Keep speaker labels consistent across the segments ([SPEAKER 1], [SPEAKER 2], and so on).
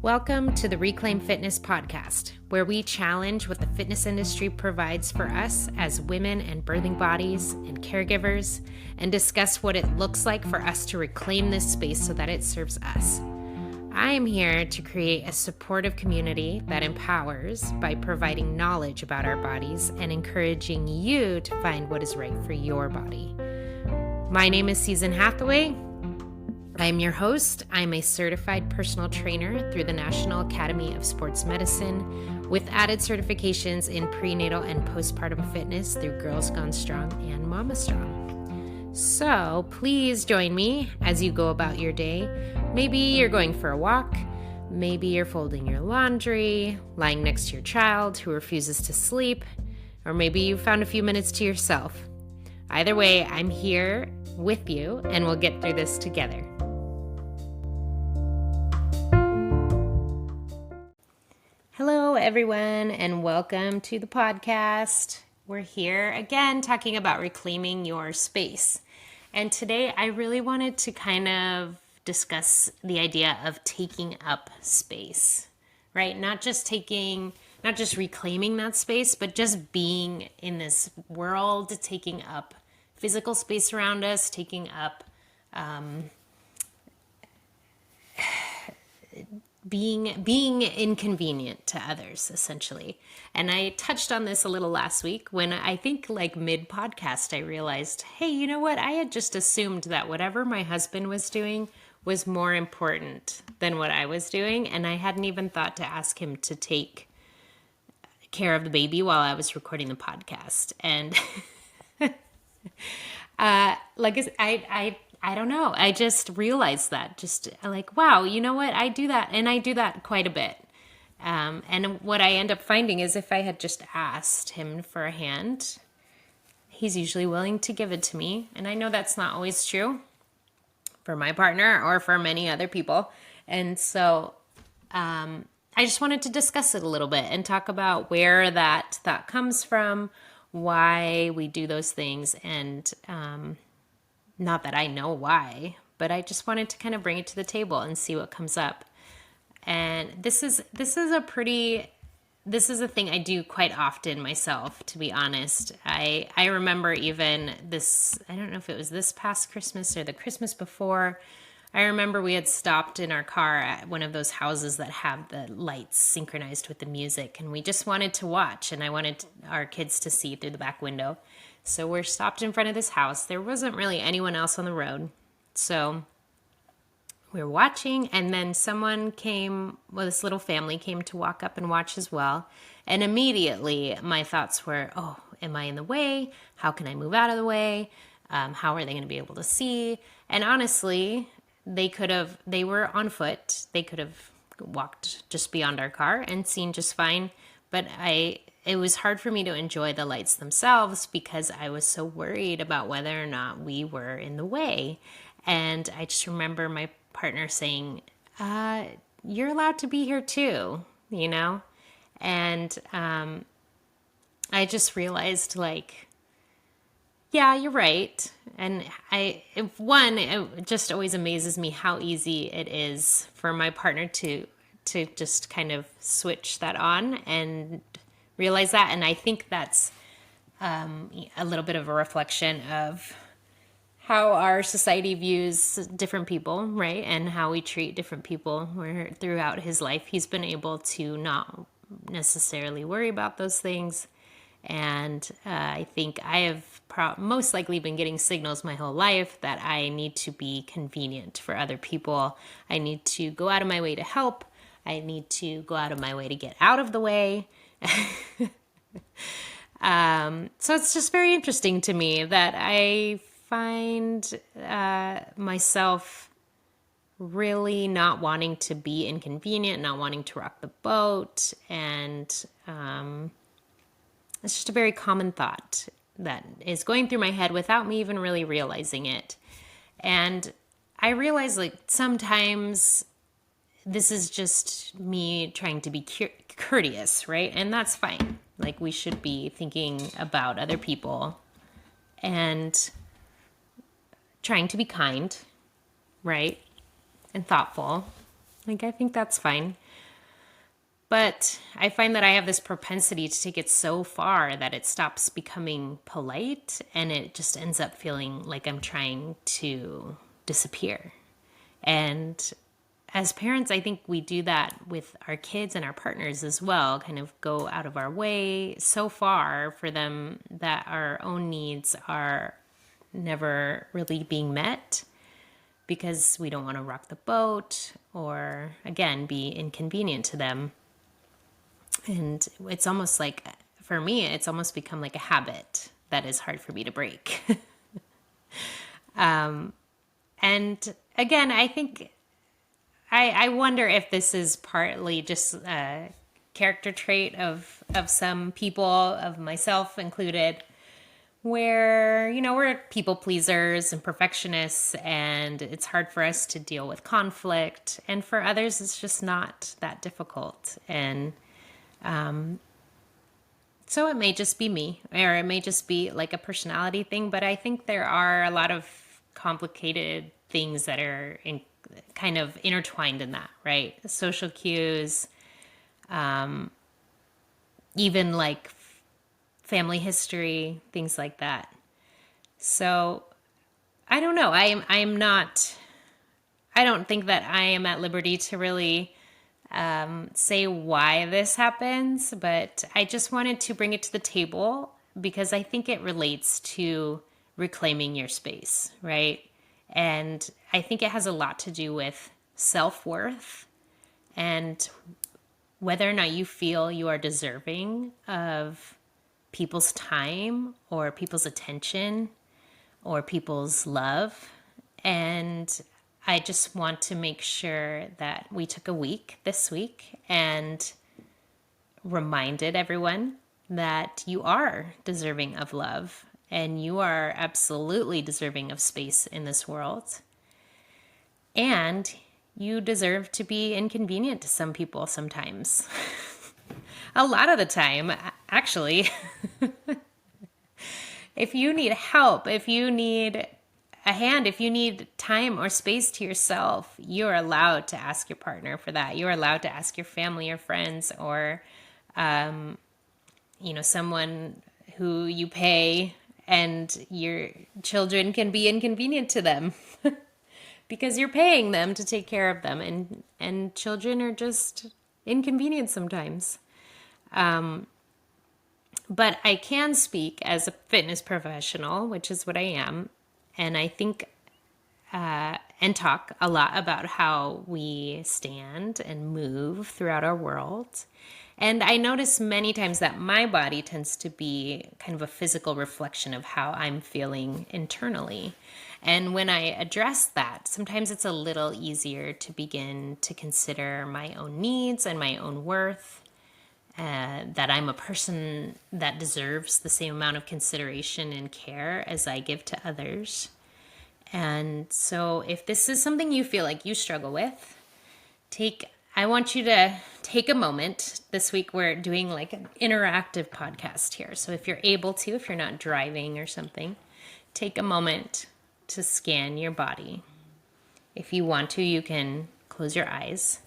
[SPEAKER 1] Welcome to the Reclaim Fitness podcast, where we challenge what the fitness industry provides for us as women and birthing bodies and caregivers, and discuss what it looks like for us to reclaim this space so that it serves us. I am here to create a supportive community that empowers by providing knowledge about our bodies and encouraging you to find what is right for your body. My name is Susan Hathaway. I'm your host. I'm a certified personal trainer through the National Academy of Sports Medicine with added certifications in prenatal and postpartum fitness through Girls Gone Strong and Mama Strong. So please join me as you go about your day. Maybe you're going for a walk. Maybe you're folding your laundry, lying next to your child who refuses to sleep, or maybe you found a few minutes to yourself. Either way, I'm here with you and we'll get through this together. Hello, everyone, and welcome to the podcast. We're here again talking about reclaiming your space. And today I really wanted to kind of discuss the idea of taking up space, right? Not just reclaiming that space, but just being in this world, taking up physical space around us, taking up being inconvenient to others, essentially. And I touched on this a little last week when I think like mid-podcast, I realized, hey, you know what? I had just assumed that whatever my husband was doing was more important than what I was doing. And I hadn't even thought to ask him to take care of the baby while I was recording the podcast. And I don't know. I just realized that. Just like, wow, you know what? I do that. And I do that quite a bit. And what I end up finding is if I had just asked him for a hand, he's usually willing to give it to me. And I know that's not always true for my partner or for many other people. And so I just wanted to discuss it a little bit and talk about where that thought comes from, why we do those things, and not that I know why, but I just wanted to kind of bring it to the table and see what comes up. And this is a thing I do quite often myself, to be honest. I remember even this, I don't know if it was this past Christmas or the Christmas before. I remember we had stopped in our car at one of those houses that have the lights synchronized with the music, and we just wanted to watch, and I wanted our kids to see through the back window. So we're stopped in front of this house. There wasn't really anyone else on the road. So we were watching, and then this little family came to walk up and watch as well. And immediately my thoughts were, oh, am I in the way? How can I move out of the way? How are they going to be able to see? And honestly, they were on foot. They could have walked just beyond our car and seen just fine. But it was hard for me to enjoy the lights themselves because I was so worried about whether or not we were in the way. And I just remember my partner saying, you're allowed to be here too, you know? And I just realized, like, yeah, you're right. And it just always amazes me how easy it is for my partner to just kind of switch that on and realize that. And I think that's a little bit of a reflection of how our society views different people, right? And how we treat different people. Where throughout his life, he's been able to not necessarily worry about those things. And I think I have most likely been getting signals my whole life that I need to be convenient for other people. I need to go out of my way to help. I need to go out of my way to get out of the way. So it's just very interesting to me that I find myself really not wanting to be inconvenient, not wanting to rock the boat. And it's just a very common thought that is going through my head without me even really realizing it. And I realize, like, sometimes this is just me trying to be courteous, right? And that's fine. Like, we should be thinking about other people and trying to be kind, right? And thoughtful. Like, I think that's fine. But I find that I have this propensity to take it so far that it stops becoming polite and it just ends up feeling like I'm trying to disappear. And as parents, I think we do that with our kids and our partners as well, kind of go out of our way so far for them that our own needs are never really being met because we don't want to rock the boat or, again, be inconvenient to them. And it's almost like, for me, it's almost become like a habit that is hard for me to break. And again, I think, I wonder if this is partly just a character trait of some people, of myself included, where, we're people pleasers and perfectionists, and it's hard for us to deal with conflict. And for others, it's just not that difficult. And so it may just be me, or it may just be like a personality thing, but I think there are a lot of complicated things that are kind of intertwined in that, right? Social cues, even like family history, things like that. So I don't know. I don't think that I am at liberty to really say why this happens, but I just wanted to bring it to the table because I think it relates to reclaiming your space, right? And I think it has a lot to do with self-worth and whether or not you feel you are deserving of people's time or people's attention or people's love. And I just want to make sure that we took a week this week and reminded everyone that you are deserving of love and you are absolutely deserving of space in this world. And you deserve to be inconvenient to some people sometimes. A lot of the time, actually. If you need help, if you need a hand, if you need time or space to yourself, you're allowed to ask your partner for that. You're allowed to ask your family or friends or, someone who you pay, and your children can be inconvenient to them because you're paying them to take care of them. And children are just inconvenient sometimes. But I can speak as a fitness professional, which is what I am. And I think and talk a lot about how we stand and move throughout our world. And I notice many times that my body tends to be kind of a physical reflection of how I'm feeling internally. And when I address that, sometimes it's a little easier to begin to consider my own needs and my own worth, that I'm a person that deserves the same amount of consideration and care as I give to others. And so if this is something you feel like you struggle with, I want you to take a moment. This week we're doing like an interactive podcast here. So if you're able to, if you're not driving or something, take a moment to scan your body. If you want to, you can close your eyes.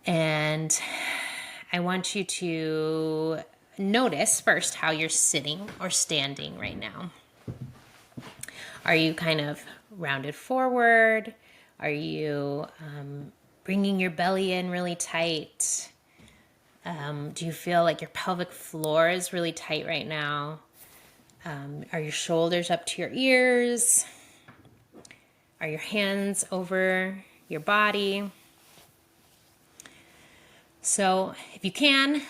[SPEAKER 1] And I want you to notice first how you're sitting or standing right now. Are you kind of rounded forward? Are you bringing your belly in really tight? Do you feel like your pelvic floor is really tight right now? Are your shoulders up to your ears? Are your hands over your body? So if you can,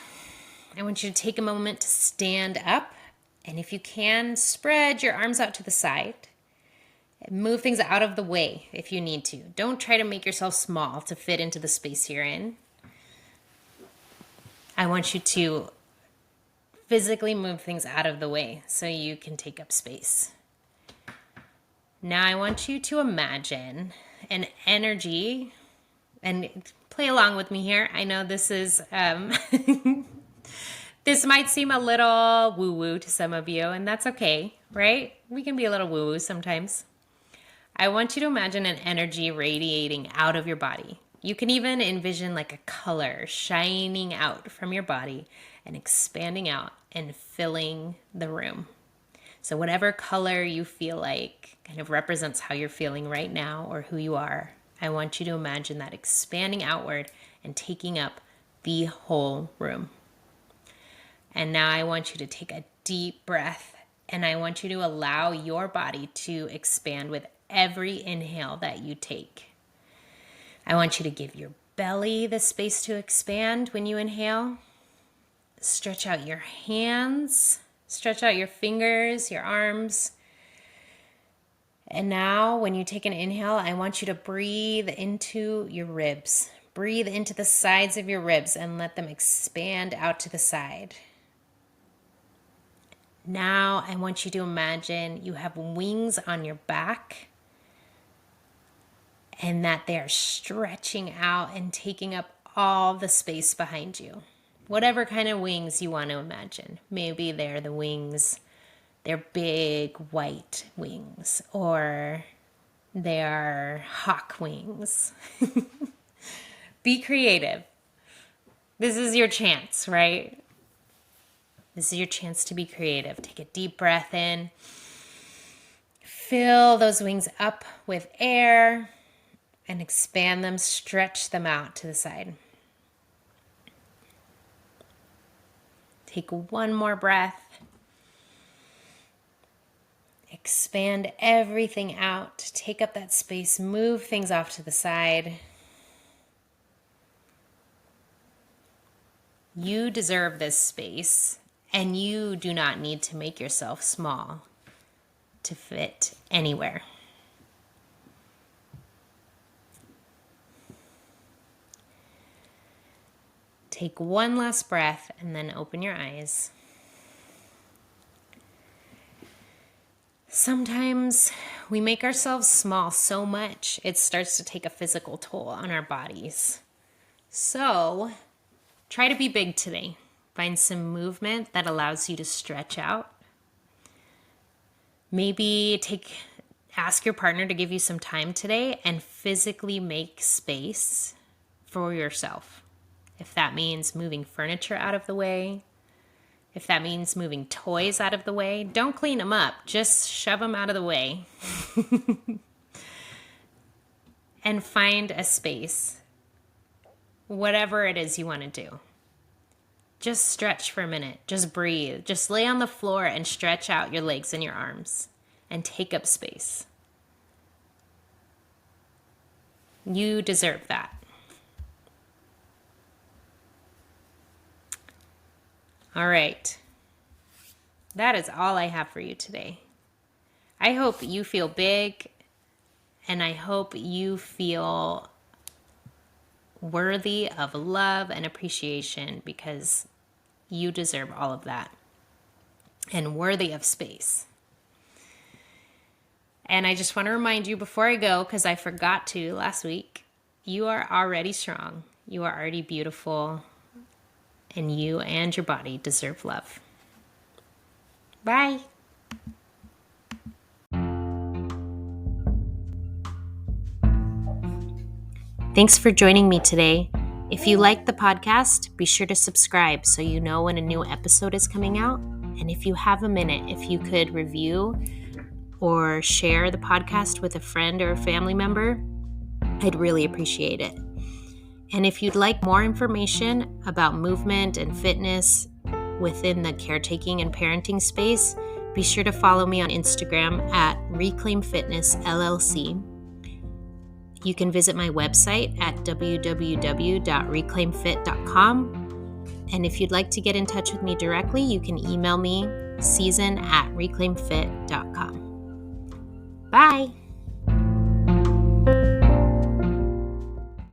[SPEAKER 1] I want you to take a moment to stand up. And if you can, spread your arms out to the side. Move things out of the way if you need to. Don't try to make yourself small to fit into the space you're in. I want you to physically move things out of the way so you can take up space. Now I want you to imagine an energy, and play along with me here. I know this is, this might seem a little woo-woo to some of you, and that's okay, right? We can be a little woo-woo sometimes. I want you to imagine an energy radiating out of your body, You can even envision like a color shining out from your body and expanding out and filling the room. So whatever color you feel like kind of represents how you're feeling right now or who you are, I want you to imagine that expanding outward and taking up the whole room. And now I want you to take a deep breath, and I want you to allow your body to expand with every inhale that you take. I want you to give your belly the space to expand when you inhale. Stretch out your hands, stretch out your fingers, your arms. And now when you take an inhale, I want you to breathe into your ribs. Breathe into the sides of your ribs and let them expand out to the side. Now I want you to imagine you have wings on your back and that they are stretching out and taking up all the space behind you. Whatever kind of wings you want to imagine. Maybe they're the wings, they're big white wings, or they are hawk wings. Be creative. This is your chance, right? This is your chance to be creative. Take a deep breath in. Fill those wings up with air and expand them, stretch them out to the side. Take one more breath. Expand everything out. Take up that space. Move things off to the side. You deserve this space, and you do not need to make yourself small to fit anywhere. Take one last breath and then open your eyes. Sometimes we make ourselves small so much, it starts to take a physical toll on our bodies. So, try to be big today. Find some movement that allows you to stretch out. Maybe ask your partner to give you some time today and physically make space for yourself. If that means moving furniture out of the way, if that means moving toys out of the way, don't clean them up. Just shove them out of the way. And find a space. Whatever it is you want to do. Just stretch for a minute. Just breathe. Just lay on the floor and stretch out your legs and your arms. And take up space. You deserve that. All right. That is all I have for you today. I hope you feel big, and I hope you feel worthy of love and appreciation, because you deserve all of that, and worthy of space. And I just want to remind you before I go, because I forgot to last week, you are already strong. You are already beautiful. And you and your body deserve love. Bye. Thanks for joining me today. If you like the podcast, be sure to subscribe so you know when a new episode is coming out. And if you have a minute, if you could review or share the podcast with a friend or a family member, I'd really appreciate it. And if you'd like more information about movement and fitness within the caretaking and parenting space, be sure to follow me on Instagram at Reclaim Fitness LLC. You can visit my website at www.reclaimfit.com. And if you'd like to get in touch with me directly, you can email me season@reclaimfit.com. Bye.